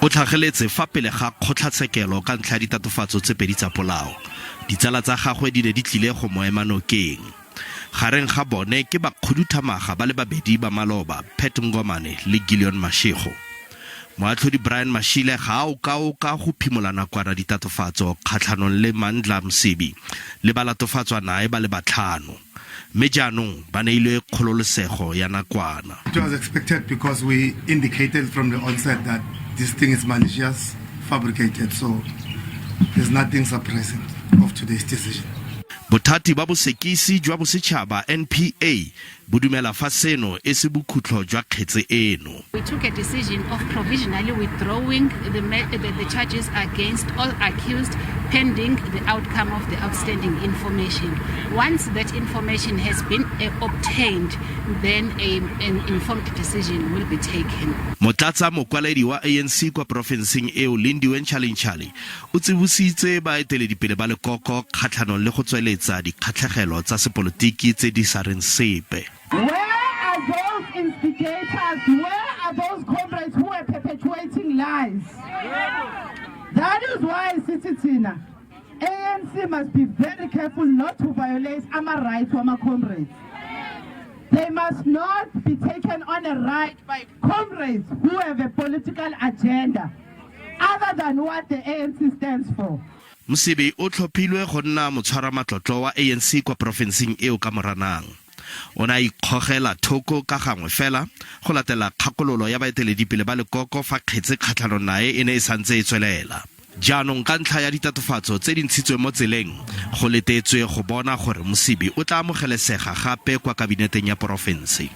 O tlhageletse fa pele ga kgotlatshekelo ka ntlha ya ditatofatso tse pedi tsa polao. Ditsala tsa gagwe di ne di tlile go mo ema nokeng. Gareng ga bone ke mokhuduthamaga ba le Babedi ba maloba, le Gileon Mashego. Moatlhodi Brian Mashile ga o ka go phimola nakwana ditatofatso kgatlhanong le Mandla Msibi le balatofatswa nae ba le Batlhano. Mme jaanong ba neilwe kgololosego ya nakwana. It was expected because we indicated from the onset that this thing is malicious, fabricated, so there's nothing surprising of today's decision. Bothati ba bosekisi jwa bosetšhaba NPA budumela fa seno e se bokhutlo jwa kgetse eno. We took a decision of provisionally withdrawing the charges against all accused pending the outcome of the outstanding information. Once that information has been obtained, then an informed decision will be taken. Motlatsa mokwaledi wa ANC kwa profenseng eo Lindiwe Nchalinchali o tsibusitse baeteledipele ba lekoko kgatlhanong le go tsweletsa dikgatlhegelo tsa sepolotiki tse di sa reng sepe. Where are those instigators? Where are those comrades who are perpetuating lies? That is why Citizen ANC must be very careful not to violate our rights to our comrades. They must not be taken on a ride by comrades who have a political agenda other than what the ANC stands for. Msibi o tlhophilwe go nna motshwaramatlotlo wa ANC kwa profenseng eo ka moranang. Ona ikgogela thoko ka gangwe fela go latela kgakololo ya baeteledipele ba lekoko fa kgetse kgatlhanong nae e ne e santse e tswelela. Jaanong ka ntlha ya ditatofatso tse di ntshitswe mo tseleng go letetswe go bona gore Msibi o tla amogelesega gape kwa kabineteng ya porofense.